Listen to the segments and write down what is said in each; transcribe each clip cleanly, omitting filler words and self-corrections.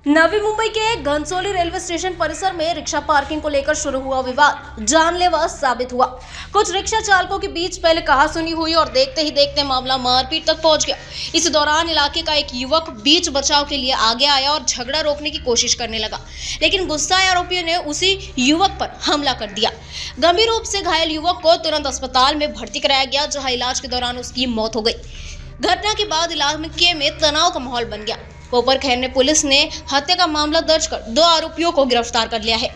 नवी मुंबई के Ghansoli railway station परिसर में rickshaw parking को लेकर शुरू हुआ विवाद जानलेवा साबित हुआ। कुछ रिक्शा चालकों के बीच पहले कहासुनी हुई और देखते ही देखते मामला मारपीट तक पहुंच गया। इस दौरान इलाके का एक युवक बीच बचाव के लिए आगे आया और झगड़ा रोकने की कोशिश करने लगा, लेकिन गुस्साए आरोपियों ने उसी युवक पर हमला कर दिया। गंभीर रूप से घायल युवक को तुरंत अस्पताल में भर्ती कराया गया, जहाँ इलाज के दौरान उसकी मौत हो गई। घटना के बाद इलाके में तनाव का माहौल बन गया। कोपरखैरने पुलिस ने हत्या का मामला दर्ज कर 2 आरोपियों को गिरफ्तार कर लिया है।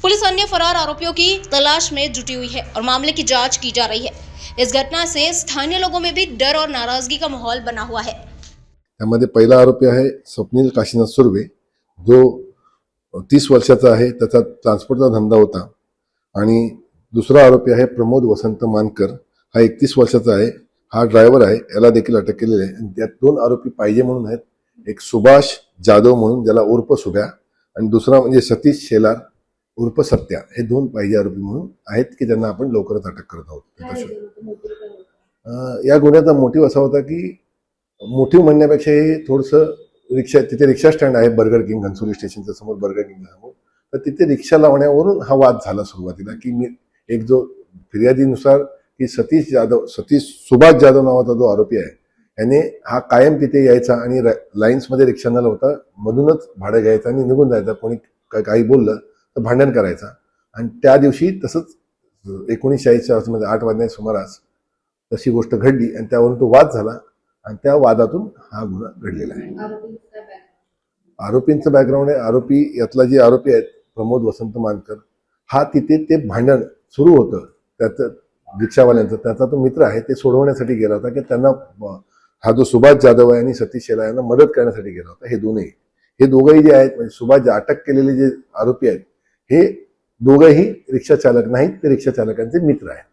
पुलिस अन्य फरार आरोपियों की तलाश में जुटी हुई है और मामले की जांच की जा रही है। इस घटना से स्थानीय लोगों में भी डर और नाराजगी का माहौल बना हुआ है। त्यामध्ये पहिला आरोपी आहे स्वप्नील काशीनाथ सुर्वे, जो 30 वर्षाचा आहे, त्याचा ट्रान्सपोर्टचा धंदा होता। आणि दुसरा आरोपी आहे प्रमोद वसंत मानकर, हा 31 वर्षाचा आहे, हा ड्रायव्हर आहे, याला देखील अटक केलेली आहे। आणि त्यात 2 आरोपी पाहिजे म्हणून आहेत, एक सुभाष जाधव म्हणून ज्याला उर्फ सुभ्या, आणि दुसरा म्हणजे सतीश शेलार उर्फ सत्या, हे 2 पाहिजे आरोपी म्हणून आहेत की ज्यांना आपण लवकरच अटक करत आहोत। या गुन्ह्याचा मोटिव्ह असा होता की मोटिव्ह म्हणण्यापेक्षा हे थोडंसं तिथे रिक्षा स्टँड आहे बर्गर किंग, घनसोली स्टेशनच्या समोर बर्गर किंग समोर, तर तिथे रिक्षा लावण्यावरून हा वाद झाला सुरुवातीला। की मी एक जो फिर्यादीनुसार की सतीश सुभाष जाधव नावाचा जो आरोपी आहे, याने हा कायम तिथे यायचा आणि लाईन्समध्ये रिक्षा न लावता मधूनच भाडं घ्यायचं आणि निघून जायचा। कोणी काही बोललं तर भांडण करायचा। आणि त्या दिवशी तसंच 1940 मध्ये 8 वाजण्याच्या सुमारास तशी गोष्ट घडली आणि त्यावरून तो वाद झाला आणि त्या वादातून हा गुन्हा घडलेला आहे। आरोपींचं बॅकग्राऊंड आहे, आरोपी यातला जे आरोपी आहेत प्रमोद वसंत मानकर, हा तिथे ते भांडण सुरू होतं त्याचं रिक्षावाल्यांचं, त्याचा तो मित्र आहे, ते सोडवण्यासाठी गेला होता की त्यांना हा जो सुभाष जाधव आहे आणि सतीश शेलार यांना मदत करण्यासाठी गेला होता। हे दोघंही जे आहेत, म्हणजे सुभाष अटक केलेले जे आरोपी आहेत, हे दोघंही रिक्षा चालक नाहीत, ते रिक्षा चालकांचे मित्र आहेत।